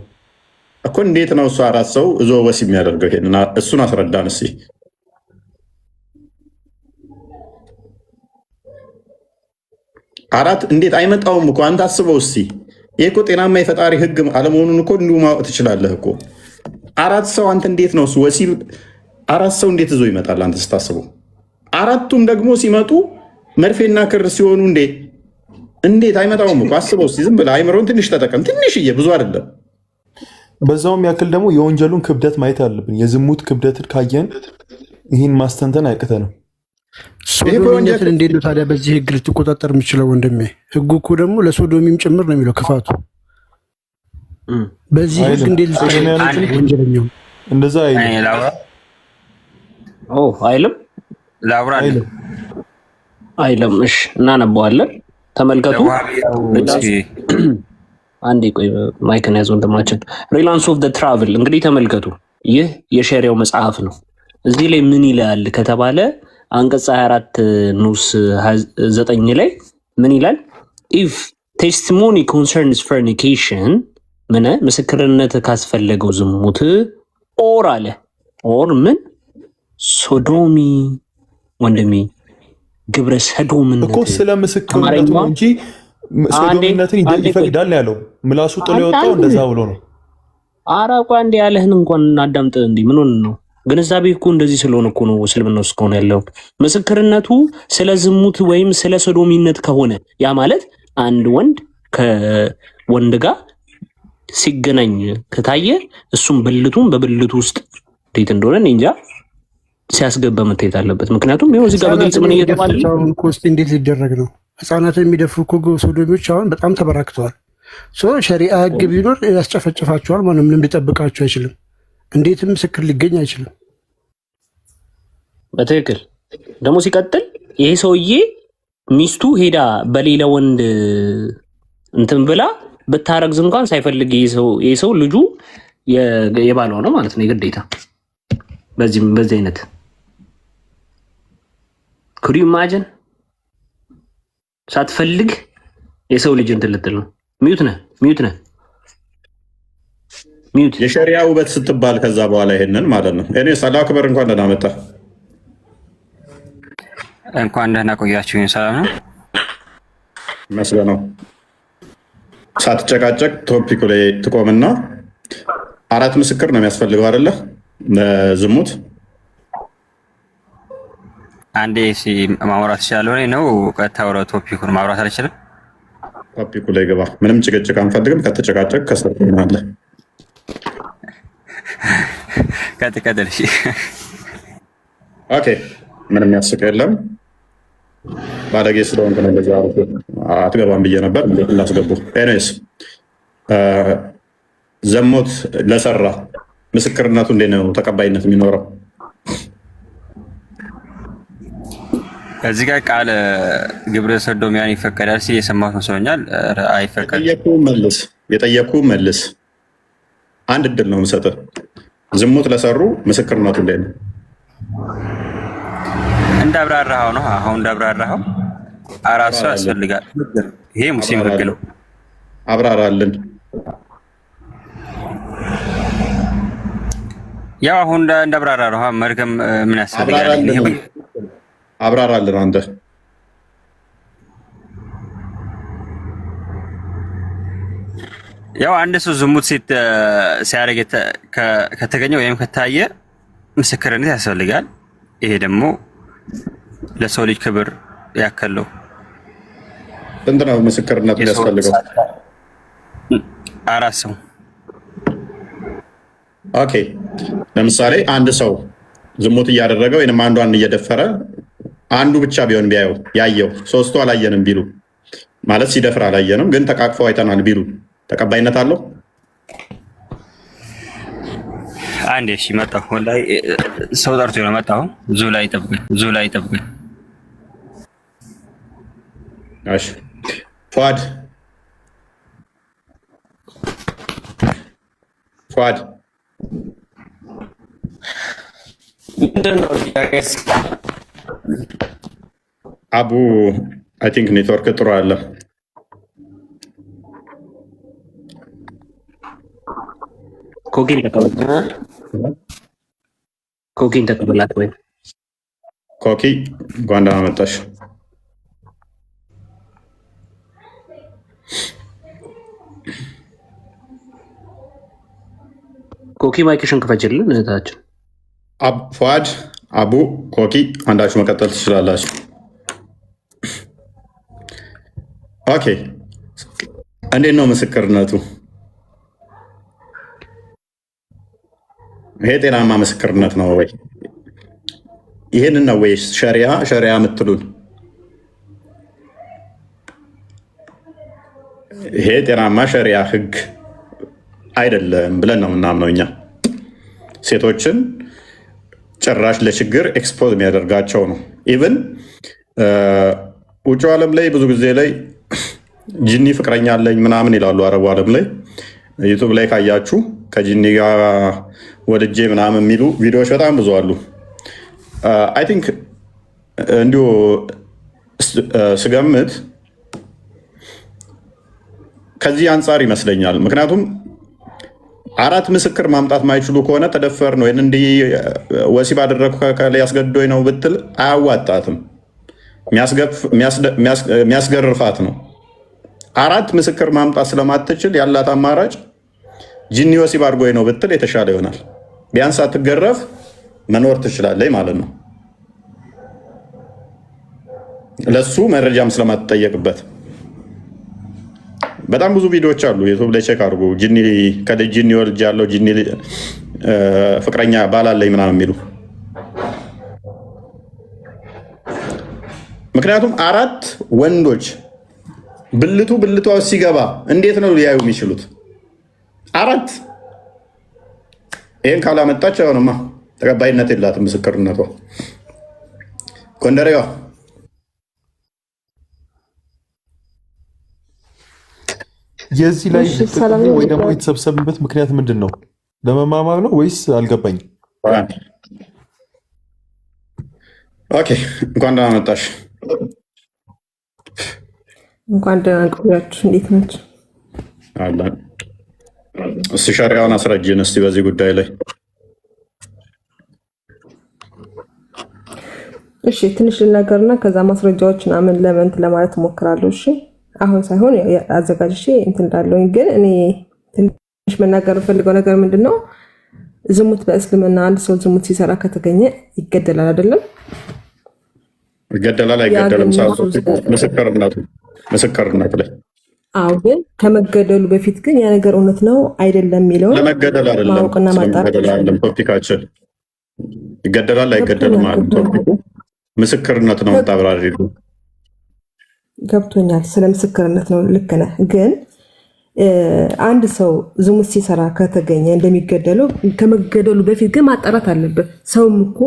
እኮ። እንዴት ነው እሱ 4 ሰው እዞ ወሲብ የሚያደርገው? ይሄን እሱን አስረዳን እስኪ። አራት እንዴት አይመጣውም እኮ አንተ አስበው እስኪ። ይሄ እኮ ጤናማ የፈጣሪ ህግ አለመሆኑን እኮ እንዲሁ ማወቅ ትችላለህ እኮ። 4 ሰው አንተ እንዴት ነው እሱ ወሲብ 4 ሰው እንዴት ይዞ ይመጣል? አንተ ስታስበው 4ቱም ደግሞ ሲመጡ መርፌና ክር ሲሆኑ እንዴት አይመጣውም እኮ አስበው እስኪ። ዝም ብለህ አይምሮን ትንሽ ተጠቀም፣ ትንሽዬ፣ ብዙ አይደለም። በዛውም ያክል ደግሞ የወንጀሉን ክብደት ማየት አለብን። የዝሙት ክብደትን ካየን ይህን ማስተንተን አይቅተንም። ሶዶሚነትን እንዴት ነው ታዲያ በዚህ ህግ ልትቆጣጠር የምችለው? ወንድሜ ህጉ እኮ ደግሞ ለሶዶሚም ጭምር ነው የሚለው ክፋቱ። በዚህ ህግ እንዴት ወንጀለኛው እንደዛ አይልም። እሺ እናነበዋለን። ተመልከቱ። አንዴ ቆይ ማይክን ያዘው ወንድማችን። ሪላንስ ኦፍ ትራቭል እንግዲህ ተመልከቱ። ይህ የሸሪያው መጽሐፍ ነው። እዚህ ላይ ምን ይላል ከተባለ አንቀጽ 24 ንዑስ 9 ላይ ምን ይላል? ኢፍ ቴስቲሞኒ ኮንሰርንስ ፈርኒኬሽን ምን ምስክርነት ካስፈለገው ዝሙት ኦር አለ ኦር ምን ሶዶሚ ወንድሜ ግብረ ሰዶምነት እኮ ስለ ምስክርነቱ እንጂ ሶዶምነትን ይፈቅዳል ያለው ምላሱ ጥሎ የወጣው እንደዛ ብሎ ነው። አራቋ እንዲ ያለህን እንኳን አዳምጥ። እንዲ ምን ሆነ ነው ግንዛቤ እኮ እንደዚህ ስለሆነ እኮ ነው እስልምና ውስጥ ከሆነ ያለው ምስክርነቱ ስለ ዝሙት ወይም ስለ ሶዶሚነት ከሆነ ያ ማለት አንድ ወንድ ከወንድ ጋር ሲገናኝ ከታየ እሱም ብልቱን በብልቱ ውስጥ እንዴት እንደሆነ እንጃ ሲያስገባ መታየት አለበት። ምክንያቱም ይኸው እዚህ ጋር በግልጽ ምን እየተባለ ኮስት እንዴት ሊደረግ ነው? ህፃናትን የሚደፍሩ እኮ ሶዶሚዎች አሁን በጣም ተበራክተዋል። ሸሪዓ ህግ ቢኖር ያስጨፈጭፋቸዋል። ምንም ሊጠብቃቸው አይችልም። እንዴትም ምስክር ሊገኝ አይችልም። በትክክል ደግሞ ሲቀጥል ይሄ ሰውዬ ሚስቱ ሄዳ በሌላ ወንድ እንትን ብላ ብታረግዝ እንኳን ሳይፈልግ ይሄ ሰው ልጁ የባሏ ነው ማለት ነው የግዴታ። በዚህ አይነት ኩዲ ኢማጂን ሳትፈልግ የሰው ልጅ እንትን ልትል ነው። ሚዩት ነህ የሸሪያ ውበት ስትባል ከዛ በኋላ ይሄንን ማለት ነው። እኔ ሰላ አክበር እንኳን ደህና መጣ። እንኳን ደህና ቆያችሁኝ። ሰላም ነው መስገነው። ሳትጨቃጨቅ ቶፒኩ ላይ ትቆምና 4 ምስክር ነው የሚያስፈልገው አይደለ? ዝሙት አንዴ ማውራት ይችላል ነው ከተወረ ቶፒኩን ማውራት አልችልም። ቶፒኩ ላይ ገባ። ምንም ጭቅጭቅ አንፈልግም። ከተጨቃጨቅ ከስር ትሆናለህ። ቀጥል። እሺ ኦኬ። ምንም ያስቅ የለም። ባለጌ ስለሆንክ ነው እንደዛ አትገባም ብዬ ነበር። እንዴት እንዳስገቡ ኤኒዌይስ ዘሞት ለሰራ ምስክርነቱ እንዴት ነው ተቀባይነት የሚኖረው? እዚህ ጋር ቃል ግብረ ሰዶሚያን ይፈቀዳል ሲል የሰማሁት መስሎኛል። አይፈቀድም። የጠየኩ መልስ። አንድ እድል ነው የምሰጥህ። ዝሙት ለሰሩ ምስክርነቱ እንዴት ነው? እንዳብራራኸው ነው። አሁን እንዳብራራኸው 4 ሰው ያስፈልጋል። ይሄ ሙስሊም ህግ ነው። አብራራልን። ያው አሁን እንዳብራራኸው መርገም ምን ያስፈልጋል? አብራራልን አንተ። ያው አንድ ሰው ዝሙት ሲያደርግ ከተገኘ ወይም ከታየ ምስክርነት ያስፈልጋል። ይሄ ደግሞ ለሰው ልጅ ክብር ያከለው። ስንት ነው ምስክርነቱ ያስፈልገው? 4 ሰው። ኦኬ። ለምሳሌ አንድ ሰው ዝሙት እያደረገ ወይንም አንዷን እየደፈረ አንዱ ብቻ ቢሆን ቢያየው ያየው 3ቱ አላየንም ቢሉ ማለት ሲደፍር አላየንም ግን ተቃቅፈው አይተናል ቢሉ ተቀባይነት አለው? አንዴ እሺ፣ መጣሁ። ወላሂ ሰው ጠርቶ ነው መጣሁ። ዙ ላይ ጠብቀኝ። እሺ ፏድ አቡ አይ ቲንክ ኔትወርክ ጥሩ አለ። ኮኪን ተቀበላት ወይ? ኮኪ እንኳን ደህና መጣሽ። ኮኪ ማይክሽን ክፈችልን እህታችን። ፏድ፣ አቡ፣ ኮኪ አንዳችሁ መቀጠል ትችላላችሁ። ኦኬ። እንዴት ነው ምስክርነቱ? ይሄ ጤናማ ምስክርነት ነው ወይ? ይህንን ነው ወይ ሸሪያ የምትሉን? ይሄ ጤናማ ሸሪያ ህግ አይደለም ብለን ነው ምናምነው እኛ። ሴቶችን ጭራሽ ለችግር ኤክስፖዝ የሚያደርጋቸው ነው። ኢቭን ውጭ ዓለም ላይ ብዙ ጊዜ ላይ ጂኒ ፍቅረኛ አለኝ ምናምን ይላሉ። አረቡ ዓለም ላይ ዩቱብ ላይ ካያችሁ ከጂኒ ጋር ወልጄ ምናምን የሚሉ ቪዲዮዎች በጣም ብዙ አሉ። አይ ቲንክ እንዲሁ ስገምት ከዚህ አንጻር ይመስለኛል። ምክንያቱም 4 ምስክር ማምጣት ማይችሉ ከሆነ ተደፈር ነው ወይም እንዲህ ወሲብ አደረግኩ ያስገድዶኝ ነው ብትል አያዋጣትም፣ የሚያስገርፋት ነው። 4 ምስክር ማምጣት ስለማትችል ያላት አማራጭ ጂኒ ወሲብ አድርጎኝ ነው ብትል የተሻለ ይሆናል። ቢያንስ አትገረፍ መኖር ትችላለች ማለት ነው። ለሱ መረጃም ስለማትጠየቅበት በጣም ብዙ ቪዲዮዎች አሉ። ዩቱብ ላይ ቼክ አድርጉ። ጂኒ ወልጅ ያለው ጂኒ ፍቅረኛ ባላለኝ ምናምን የሚሉ ምክንያቱም 4 ወንዶች ብልቷ ሲገባ እንዴት ነው ሊያዩ የሚችሉት? 4 ይህን ካላመጣች አሁንማ ተቀባይነት የላትም ምስክርነቷ። ጎንደሬዋ የዚህ ላይ ወይ ደግሞ የተሰብሰብንበት ምክንያት ምንድን ነው? ለመማማር ነው ወይስ አልገባኝም። ኦኬ፣ እንኳን ደህና መጣሽ። እንኳን ደህና ቆያችሁ። እንዴት ናችሁ? አለን። እስቲ ሸሪያውን አስረጅን እስቲ በዚህ ጉዳይ ላይ። እሺ፣ ትንሽ ልናገርና ከዛ ማስረጃዎች ምናምን ለመንት ለማለት እሞክራለሁ። እሺ፣ አሁን ሳይሆን አዘጋጅቼ እንትን እንዳለውኝ ግን እኔ ትንሽ መናገር ፈልገው ነገር ምንድነው? ዝሙት በእስልምና አንድ ሰው ዝሙት ሲሰራ ከተገኘ ይገደላል አይደለም? ይገደላል አይገደልም? ምስክርነቱ ላይ አዎ። ግን ከመገደሉ በፊት ግን ያ ነገር እውነት ነው አይደለም የሚለው ለመገደል አይደለም ማወቅና ማጣራት ቶፒካችን። ይገደላል አይገደልም ማለት ቶፒኩ ምስክርነት ነው። ታብራሪ ገብቶኛል። ስለ ምስክርነት ነው። ልክ ነህ። ግን አንድ ሰው ዝሙት ሲሰራ ከተገኘ እንደሚገደለው ከመገደሉ በፊት ግን ማጣራት አለበት። ሰውም እኮ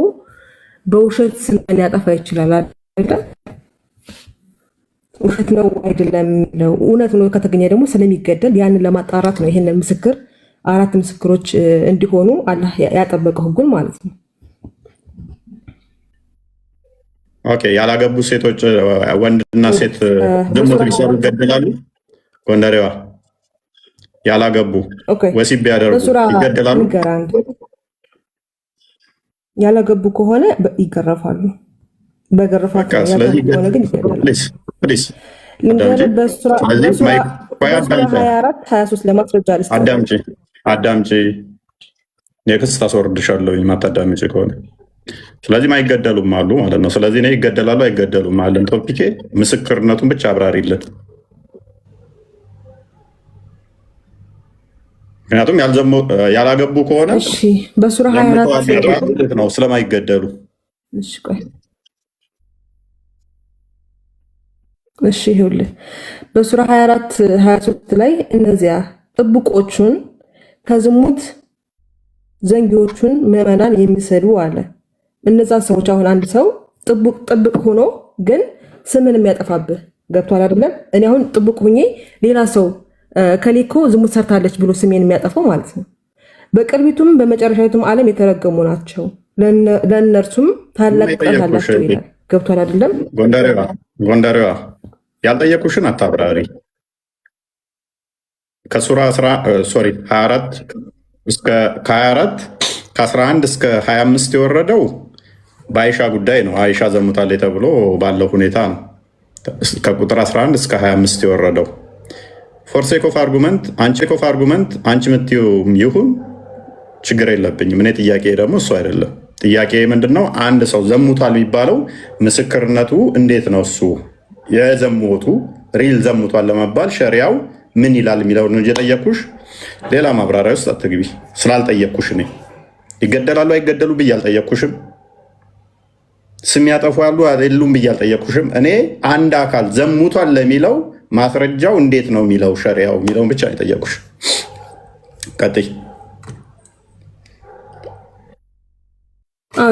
በውሸት ስልጣን ሊያጠፋ ይችላል አይደል? ውሸት ነው አይደለም ነው። እውነት ነው ከተገኘ ደግሞ ስለሚገደል ያንን ለማጣራት ነው። ይሄንን ምስክር 4 ምስክሮች እንዲሆኑ አላህ ያጠበቀው ህጉን ማለት ነው። ኦኬ። ያላገቡ ሴቶች ወንድና ሴት ዝሙት ቢሰሩ ይገደላሉ? ጎንደሬዋ ያላገቡ ወሲብ ቢያደርጉ ይገደላሉ? ያላገቡ ከሆነ ይገረፋሉ። በገረፋቸው ከሆነ ግን ይገደላሉ። በሱራ 24-23 ለማስረጃ አዳምጪ። የክስ ታስወርድሻለሁ ማታዳምጪ ከሆነ። ስለዚህ ማይገደሉም አሉ ማለት ነው። ስለዚህ እኔ ይገደላሉ አይገደሉም አለን ቶፒኬ። ምስክርነቱን ብቻ አብራሪለት። ምክንያቱም ያላገቡ ከሆነ በሱራ 24 ነው ስለማይገደሉ። ይኸውልህ በሱራ 24-23 ላይ እነዚያ ጥብቆቹን ከዝሙት ዘንጊዎቹን ምዕመናን የሚሰዱ አለ። እነዛ ሰዎች አሁን አንድ ሰው ጥብቅ ሆኖ ግን ስምን የሚያጠፋብህ ገብቷል አይደለም? እኔ አሁን ጥብቅ ሁኜ ሌላ ሰው ከሌኮ ዝሙት ሰርታለች ብሎ ስሜን የሚያጠፋው ማለት ነው። በቅርቢቱም በመጨረሻዊቱም ዓለም የተረገሙ ናቸው፣ ለእነርሱም ታላቅ ቅጣት አላቸው ይላል። ገብቷል አይደለም? ጎንደሬዋ ያልጠየቁሽን አታብራሪ። ከሱራ 24 ከ11 እስከ 25 የወረደው በአይሻ ጉዳይ ነው። አይሻ ዘሙታለች ተብሎ ባለው ሁኔታ ነው። ከቁጥር 11 እስከ 25 የወረደው ፎርሴክ ኦፍ አርጉመንት አንቺ የምትይው ይሁን ችግር የለብኝም። እኔ ጥያቄ ደግሞ እሱ አይደለም። ጥያቄ ምንድነው? አንድ ሰው ዘሙቷል የሚባለው ምስክርነቱ እንዴት ነው? እሱ የዘሙቱ ሪል ዘሙቷል ለመባል ሸሪያው ምን ይላል የሚለው ነው የጠየኩሽ። ሌላ ማብራሪያ ውስጥ አትግቢ ስላልጠየኩሽ። እኔ ይገደላሉ አይገደሉ ብዬ አልጠየኩሽም። ስም ያጠፉ ያሉ አይደሉም ብዬ አልጠየኩሽም። እኔ አንድ አካል ዘሙቷል ለሚለው ማስረጃው እንዴት ነው የሚለው ሸሪያው የሚለውን ብቻ ነው የጠየኩሽ። ቀጥይ።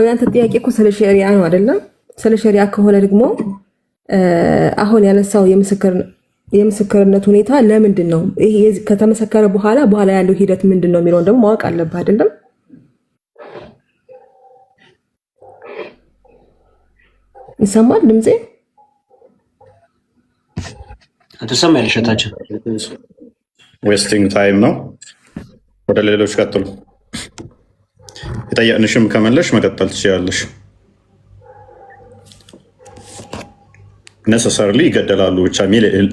ያንተ ጥያቄ እኮ ስለ ሸሪያ ነው አይደለም? ስለ ሸሪያ ከሆነ ደግሞ አሁን ያነሳው የምስክርነት ሁኔታ ለምንድን ነው? ይሄ ከተመሰከረ በኋላ ያለው ሂደት ምንድን ነው የሚለውን ደግሞ ማወቅ አለብህ አይደለም? ይሰማል ድምጼ? ትሰማያለሽ? እታችን ዌስቲንግ ታይም ነው። ወደ ሌሎች ቀጥሉ። የጠየቅንሽም ከመለሽ መቀጠል ትችላለሽ። ነሰሰርሊ ይገደላሉ ብቻ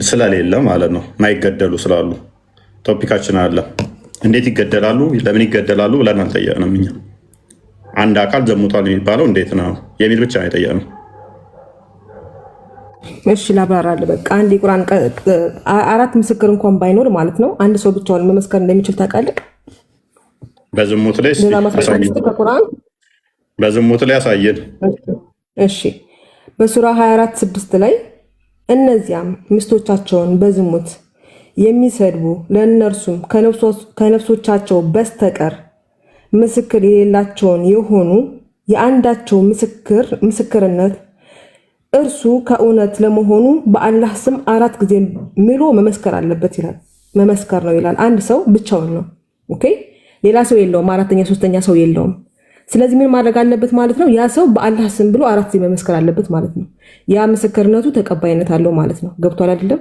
ስለሌለ ማለት ነው። ማይገደሉ ስላሉ ቶፒካችን አለ። እንዴት ይገደላሉ፣ ለምን ይገደላሉ ብለን አልጠየቅንም። እኛ አንድ አካል ዘሙቷል የሚባለው እንዴት ነው የሚል ብቻ ነው የጠየቅነው። እሺ ላብራራልህ። በቃ አንድ የቁርአን 4 ምስክር እንኳን ባይኖር ማለት ነው አንድ ሰው ብቻውን መመስከር እንደሚችል ታውቃለህ? በዝሙት ላይ ያሳየን። እሺ በሱራ 24:6 ላይ እነዚያም ሚስቶቻቸውን በዝሙት የሚሰድቡ ለእነርሱም ከነፍሶቻቸው በስተቀር ምስክር የሌላቸውን የሆኑ የአንዳቸው ምስክርነት እርሱ ከእውነት ለመሆኑ በአላህ ስም 4 ጊዜ ምሎ መመስከር አለበት ይላል። መመስከር ነው ይላል። አንድ ሰው ብቻውን ነው። ኦኬ፣ ሌላ ሰው የለውም። 4ኛ 3ኛ ሰው የለውም። ስለዚህ ምን ማድረግ አለበት ማለት ነው? ያ ሰው በአላህ ስም ብሎ 4 ጊዜ መመስከር አለበት ማለት ነው። ያ ምስክርነቱ ተቀባይነት አለው ማለት ነው። ገብቷል አይደለም?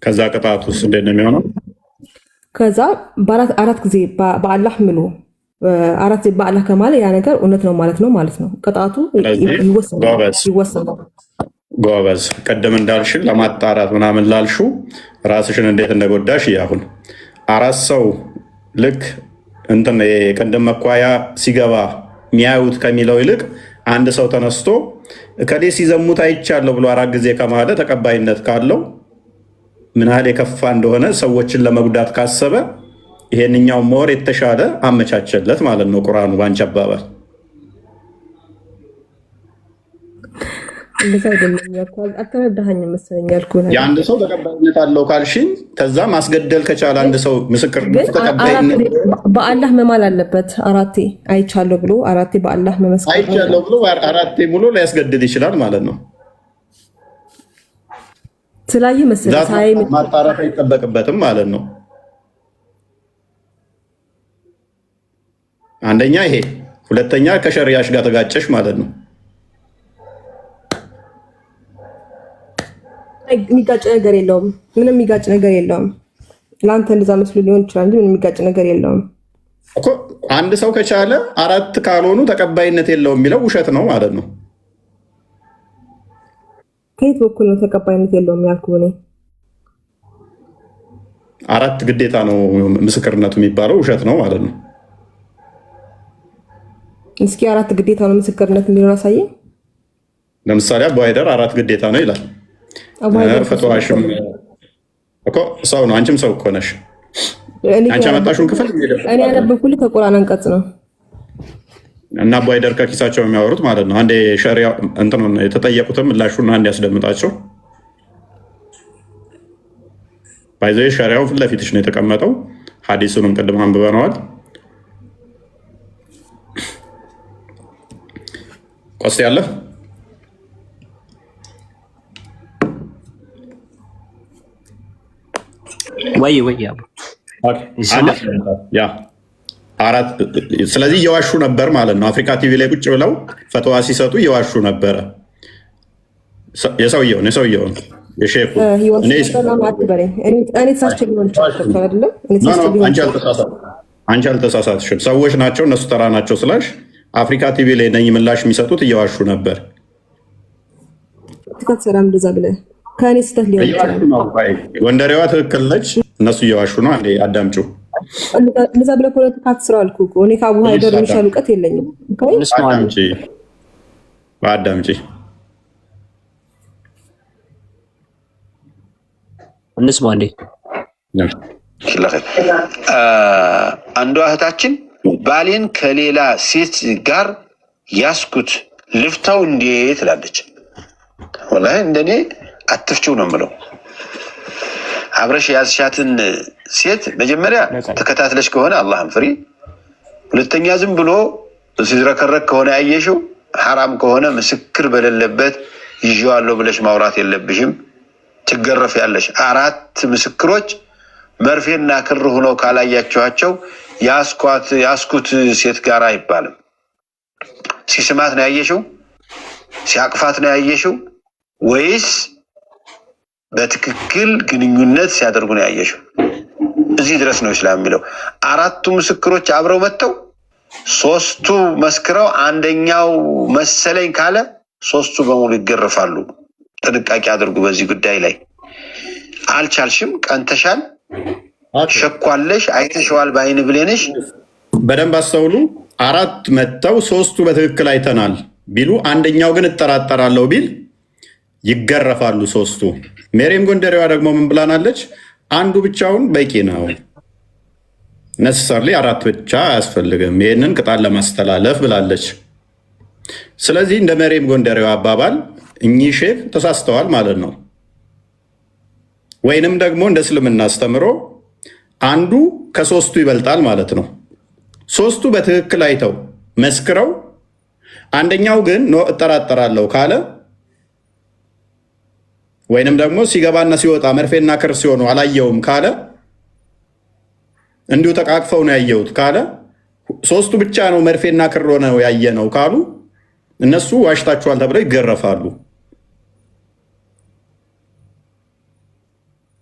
ከዛ ቅጣቱ ውስጥ እንዴት ነው የሚሆነው? ከዛ በአራት ጊዜ በአላህ ምሎ 4 ጊዜ በአላህ ከማለ ያ ነገር እውነት ነው ማለት ነው። ቅጣቱ ይወሰናል። ጎበዝ። ቀደም እንዳልሽ ለማጣራት ምናምን ላልሹ ራስሽን እንዴት እንደጎዳሽ ያሁን 4 ሰው ልክ እንትን የቅንድም መኳያ ሲገባ የሚያዩት ከሚለው ይልቅ አንድ ሰው ተነስቶ ከሌ ሲዘሙት አይቻለሁ ብሎ 4 ጊዜ ከማለ ተቀባይነት ካለው ምን ያህል የከፋ እንደሆነ ሰዎችን ለመጉዳት ካሰበ ይሄንኛው ሞር የተሻለ አመቻቸለት ማለት ነው ቁርአኑ ባንቺ አባባል። የአንድ ሰው ተቀባይነት አለው ካልሽኝ ከዛ ማስገደል ከቻለ አንድ ሰው ምስክርነት ተቀባይነት በአላህ መማል አለበት። 4 አይቻለሁ ብሎ 4 በአላህ መመስከር አይቻለሁ ብሎ 4 ሙሉ ሊያስገድል ይችላል ማለት ነው። ስላየ መሰለኝ ማጣራት አይጠበቅበትም ማለት ነው። አንደኛ ይሄ፣ ሁለተኛ ከሸሪያሽ ጋር ተጋጨሽ ማለት ነው። የሚጋጭ ነገር የለውም። ምንም የሚጋጭ ነገር የለውም። ለአንተ እንደዛ መስሎ ሊሆን ይችላል እንጂ ምንም የሚጋጭ ነገር የለውም እኮ። አንድ ሰው ከቻለ 4 ካልሆኑ ተቀባይነት የለውም የሚለው ውሸት ነው ማለት ነው። ከየት በኩል ነው ተቀባይነት የለውም ያልኩህ? እኔ 4 ግዴታ ነው ምስክርነቱ የሚባለው ውሸት ነው ማለት ነው። እስኪ 4 ግዴታ ነው ምስክርነት የሚለውን አሳየኝ። ለምሳሌ አቡ ሃይደር 4 ግዴታ ነው ይላል። ፈትዋሽም እኮ ሰው ነው፣ አንቺም ሰው እኮ ነሽ። አንቺ አመጣሽውን ክፍል እኔ ያነበብኩልህ ከቁርአን አንቀጽ ነው እና አቡ ሃይደር ከኪሳቸው የሚያወሩት ማለት ነው። አንዴ ሸሪያ እንትን የተጠየቁትም ምላሹን አንድ ያስደምጣቸው። ባይዘ ሸሪያው ፊት ለፊትሽ ነው የተቀመጠው። ሐዲሱንም ቅድም አንብበነዋል። ቆስ ያለ ወይ ያ 4 ስለዚህ እየዋሹ ነበር ማለት ነው። አፍሪካ ቲቪ ላይ ቁጭ ብለው ፈትዋ ሲሰጡ እየዋሹ ነበረ። የሰውየውን የሼኹ አንቺ አልተሳሳትሽም። ሰዎች ናቸው እነሱ ተራ ናቸው ስላሽ አፍሪካ ቲቪ ላይ ነኝ ምላሽ የሚሰጡት እየዋሹ ነበር። ከእኔ ስህተት ሊሆን ይችላል። ጎንደሬዋ ትክክል ነች፣ እነሱ እየዋሹ ነው። አንዴ አዳምጪው። እንደዛ ብለህ ፖለቲካ አትስራ አልኩህ እኮ። እኔ ከአቡ ሃይደር የሚሻል እውቀት የለኝም። አዳምጪ። እንስማ እንዴ። አንዷ እህታችን ባሌን ከሌላ ሴት ጋር ያስኩት ልፍታው እንዴ ትላለች። ወላሂ እንደኔ አትፍቺው ነው የምለው። አብረሽ ያዝሻትን ሴት መጀመሪያ ተከታትለሽ ከሆነ አላህን ፍሪ። ሁለተኛ ዝም ብሎ ሲዝረከረክ ከሆነ ያየሽው ሐራም ከሆነ ምስክር በሌለበት ይዤዋለሁ ብለሽ ማውራት የለብሽም። ትገረፊያለሽ። 4 ምስክሮች መርፌና ክር ሆነው ካላያችኋቸው ያስኩት ሴት ጋር አይባልም። ሲስማት ነው ያየሽው? ሲያቅፋት ነው ያየሽው? ወይስ በትክክል ግንኙነት ሲያደርጉ ነው ያየሽው? እዚህ ድረስ ነው እስላም የሚለው። 4ቱ ምስክሮች አብረው መጥተው 3ቱ መስክረው አንደኛው መሰለኝ ካለ 3ቱ በሙሉ ይገረፋሉ። ጥንቃቄ አድርጉ በዚህ ጉዳይ ላይ። አልቻልሽም፣ ቀንተሻል፣ ሸኳለሽ፣ አይተሽዋል በአይን ብሌንሽ። በደንብ አስተውሉ። 4 መጥተው 3ቱ በትክክል አይተናል ቢሉ አንደኛው ግን እጠራጠራለሁ ቢል ይገረፋሉ 3ቱ። ሜሪም ጎንደሬዋ ደግሞ ምን ብላናለች? አንዱ ብቻውን በቂ ነው፣ ነሰሰርሊ 4 ብቻ አያስፈልግም፣ ይህንን ቅጣት ለማስተላለፍ ብላለች። ስለዚህ እንደ ሜሪም ጎንደሬዋ አባባል እኚህ ሼክ ተሳስተዋል ማለት ነው። ወይንም ደግሞ እንደ እስልምና አስተምሮ አንዱ ከ3ቱ ይበልጣል ማለት ነው። 3ቱ በትክክል አይተው መስክረው አንደኛው ግን እጠራጠራለሁ ካለ ወይንም ደግሞ ሲገባና ሲወጣ መርፌና ክር ሲሆኑ አላየውም ካለ እንዲሁ ተቃቅፈው ነው ያየሁት ካለ 3ቱ ብቻ ነው መርፌና ክር ሆነው ያየ ነው ካሉ እነሱ ዋሽታችኋል ተብለው ይገረፋሉ።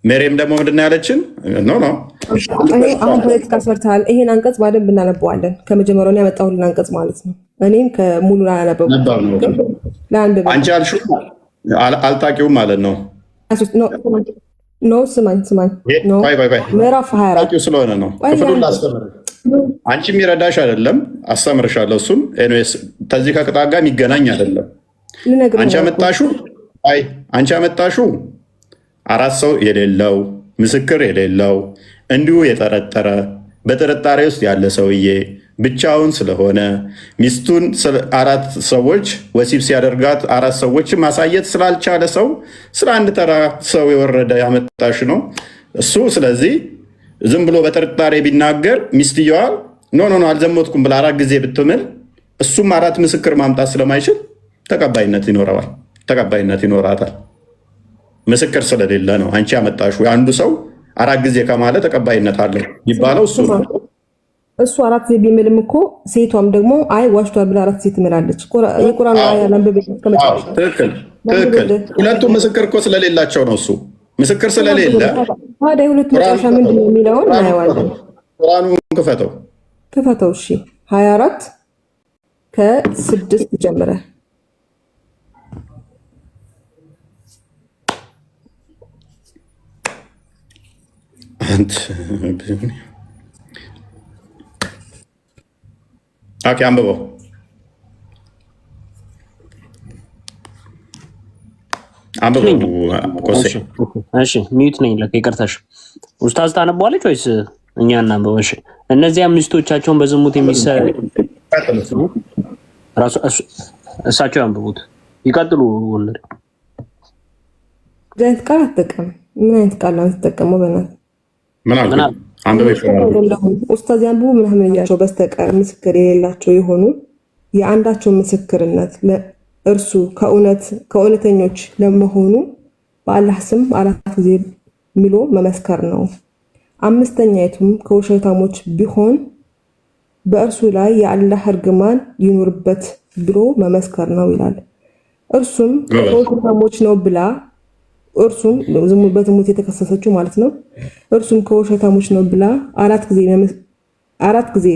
ሜሪም ደግሞ ምንድን ነው ያለችን? አሁን ፖለቲካ ሰርተሃል። ይሄን አንቀጽ ባደንብ እናነበዋለን። ከመጀመሪያው ያመጣሁልን አንቀጽ ማለት ነው። እኔም ከሙሉ አላነበብኩም። አንቺ አልሽው አልታቂውም ማለት ነው። ኖ ስማኝ ኖ ምዕራፍ 24 ስለሆነ ነው ክፍሉን ላስተምርህ። አንቺ የሚረዳሽ አይደለም፣ አስተምርሻለሁ። እሱም ኤኒዌይስ ከዚህ ከቅጣት ጋር የሚገናኝ አይደለም። አንቺ ያመጣሽው አራት ሰው የሌለው ምስክር የሌለው እንዲሁ የጠረጠረ በጥርጣሬ ውስጥ ያለ ሰውዬ ብቻውን ስለሆነ ሚስቱን አራት ሰዎች ወሲብ ሲያደርጋት አራት ሰዎች ማሳየት ስላልቻለ ሰው ስለ አንድ ተራ ሰው የወረደ ያመጣሽ ነው እሱ። ስለዚህ ዝም ብሎ በጥርጣሬ ቢናገር ሚስትየዋ ኖ አልዘሞትኩም ብላ 4 ጊዜ ብትምል እሱም 4 ምስክር ማምጣት ስለማይችል ተቀባይነት ይኖራታል። ምስክር ስለሌለ ነው አንቺ ያመጣሽው። አንዱ ሰው 4 ጊዜ ከማለ ተቀባይነት አለው ይባለው እሱ ነው። እሱ 4 ጊዜ ቢምልም እኮ ሴቷም ደግሞ አይ ዋሽቷል ብላ 4 ጊዜ ትምላለች። የቁርአን አያ ለምበብ ትክክል። ሁለቱም ምስክር እኮ ስለሌላቸው ነው። እሱ ምስክር ስለሌለ ታዲያ የሁለቱ መጨረሻ ምንድን ነው የሚለውን እናየዋለን። ቁርአኑን ክፈተው። እሺ 24 ከ6 ጀምረ አንብበው። ሚዩት ነኝ ለካ ይቅርታሽ። ኡስታዝ ታነበዋለች ወይስ እኛ እናንበው? እሺ እነዚያ ሚስቶቻቸውን በዝሙት እሳቸው ያንብቡት። ይቀጥሉ። ወለድ ዘይት ቃል አትጠቀም። ምን አይነት ቃል ነው የምትጠቀመው? ኡስታዝ ያንብቡ ምናምን እያቸው በስተቀር ምስክር የሌላቸው የሆኑ የአንዳቸው ምስክርነት እርሱ ከእውነተኞች ለመሆኑ በአላህ ስም 4 ጊዜ ምሎ መመስከር ነው። 5ኛይቱም ከውሸታሞች ቢሆን በእርሱ ላይ የአላህ እርግማን ይኑርበት ብሎ መመስከር ነው ይላል። እርሱም ከውሸታሞች ነው ብላ እርሱም በዝሙት የተከሰሰችው ማለት ነው። እርሱም ከውሸታሞች ነው ብላ 4 ጊዜ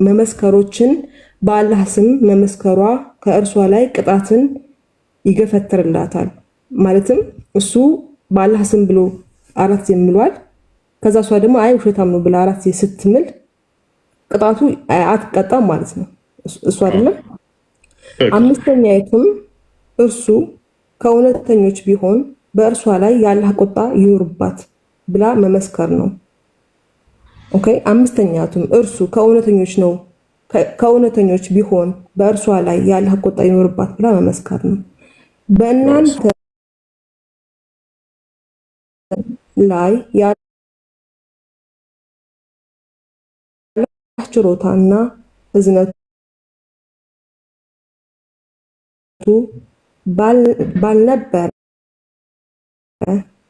መመስከሮችን በአላህ ስም መመስከሯ ከእርሷ ላይ ቅጣትን ይገፈትርላታል። ማለትም እሱ በአላህ ስም ብሎ 4 ጊዜ ምሏል። ከዛ እሷ ደግሞ አይ ውሸታም ነው ብላ 4 ጊዜ ስትምል ቅጣቱ አትቀጣም ማለት ነው። እሱ አይደለም። 5ኛይቱም እርሱ ከእውነተኞች ቢሆን በእርሷ ላይ የአላህ ቁጣ ይኑርባት ብላ መመስከር ነው። ኦኬ 5ኛቱም እርሱ ከእውነተኞች ቢሆን በእርሷ ላይ የአላህ ቁጣ ይኑርባት ብላ መመስከር ነው። በእናንተ ላይ የአላህ ችሮታና እዝነቱ ባልነበረ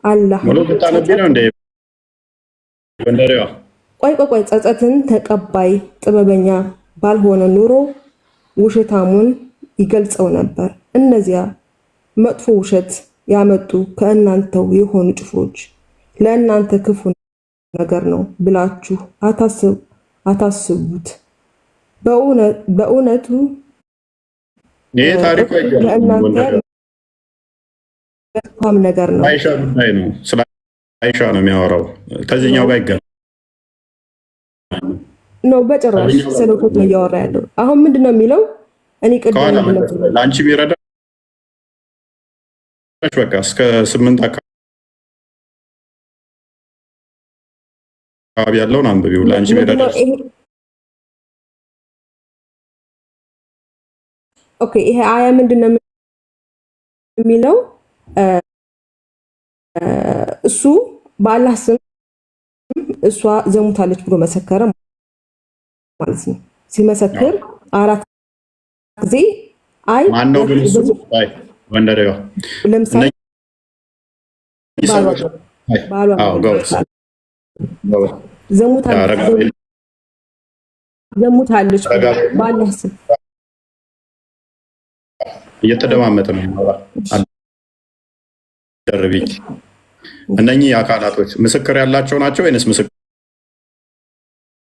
አላህ ቆይ ጸጸትን ተቀባይ ጥበበኛ ባልሆነ ኑሮ ውሸታሙን ይገልጸው ነበር። እነዚያ መጥፎ ውሸት ያመጡ ከእናንተው የሆኑ ጭፍሮች ለእናንተ ክፉ ነገር ነው ብላችሁ አታስቡት። በእውነቱ ይሄ ታሪክ መልካም ነገር ነው። አይሻ ጉዳይ ነው። ስለ አይሻ ነው የሚያወራው። ከዚህኛው ጋር ይገናኛል ነው በጭራሽ ስለ ውሸት ነው እያወራ ያለው። አሁን ምንድነው የሚለው? እኔ ቅድም ለአንቺ ቢረዳሽ በቃ እስከ 8 አካባቢ ያለውን አንብቢው። ለአንቺ ቢረዳሽ ኦኬ። ይሄ አያ ምንድነው የሚለው? እሱ በአላህ ስም እሷ ዘሙታለች ብሎ መሰከረ ማለት ነው። ሲመሰክር 4 ጊዜ አይ ማነው ግን እሱ? አይ ወንደሬዋ ለምሳሌ ዘሙታለች በአላህ ስም እየተደማመጠ ነው። ደርቢት እነኚህ አካላቶች ምስክር ያላቸው ናቸው ወይንስ ምስክር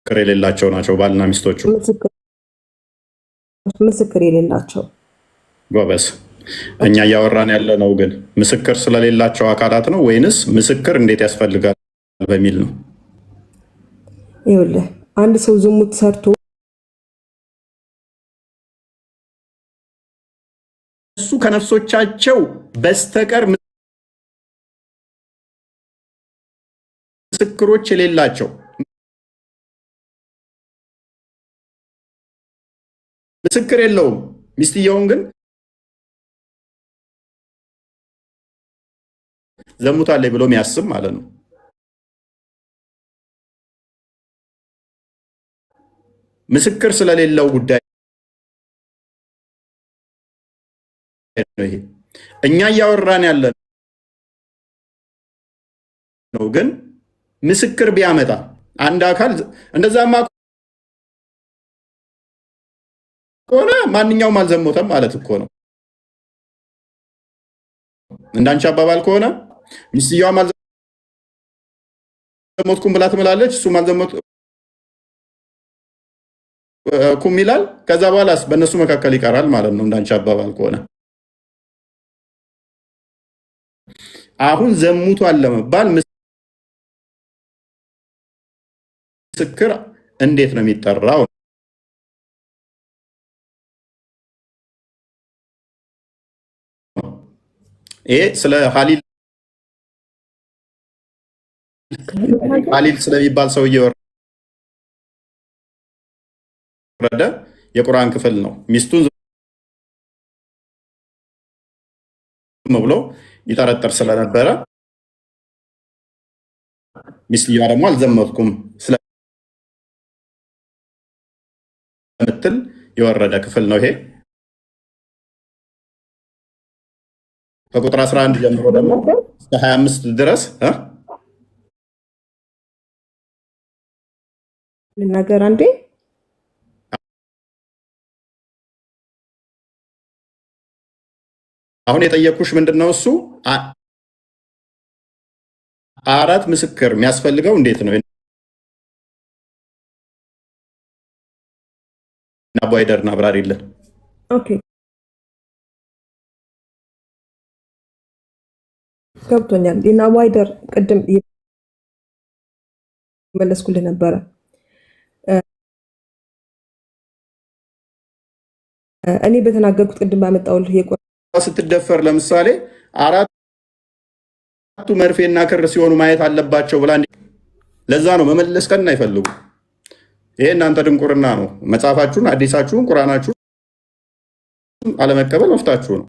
የሌላቸው ናቸው? ባልና ሚስቶቹ ምስክር የሌላቸው። ጎበዝ። እኛ እያወራን ያለ ነው ግን ምስክር ስለሌላቸው አካላት ነው ወይንስ ምስክር እንዴት ያስፈልጋል በሚል ነው? ይኸውልህ አንድ ሰው ዝሙት ሰርቶ እሱ ከነፍሶቻቸው በስተቀር ምስክሮች የሌላቸው ምስክር የለውም። ሚስትየውን ግን ዘሙታለች ብሎ የሚያስብ ማለት ነው። ምስክር ስለሌለው ጉዳይ ነው ይሄ። እኛ እያወራን ያለ ነው ግን ምስክር ቢያመጣ አንድ አካል እንደዛማ ከሆነ ማንኛውም አልዘሞተም ማለት እኮ ነው። እንዳንቺ አባባል ከሆነ ሚስትየዋም አልዘሞትኩም ብላ ትምላለች፣ እሱም አልዘሞትኩም ይላል። ከዛ በኋላስ በእነሱ መካከል ይቀራል ማለት ነው እንዳንቺ አባባል ከሆነ። አሁን ዘሙቷል ለመባል ምስክር እንዴት ነው የሚጠራው? ይሄ ስለ ሀሊል ስለሚባል ሰውዬ ወረደ የቁርአን ክፍል ነው። ሚስቱን ዝም ብሎ ይጠረጠር ስለነበረ ሚስትየዋ ደግሞ አልዘመትኩም ስለምትል የወረደ ክፍል ነው ይሄ። ከቁጥር 11 ጀምሮ ደግሞ እስከ 25 ድረስ ልናገር አንዴ። አሁን የጠየኩሽ ምንድነው? እሱ አራት ምስክር የሚያስፈልገው እንዴት ነው? አባይደርና አብራሪልን። ኦኬ ገብቶኛል። እና ዋይደር ቅድም መለስኩልህ ነበረ። እኔ በተናገርኩት ቅድም ባመጣሁልህ ስትደፈር ለምሳሌ አራቱ መርፌና ክር ሲሆኑ ማየት አለባቸው ብላ ለዛ ነው መመለስ ከና አይፈልጉ። ይሄ እናንተ ድንቁርና ነው። መጽሐፋችሁን፣ አዲሳችሁን፣ ቁርአናችሁን አለመቀበል መፍታችሁ ነው።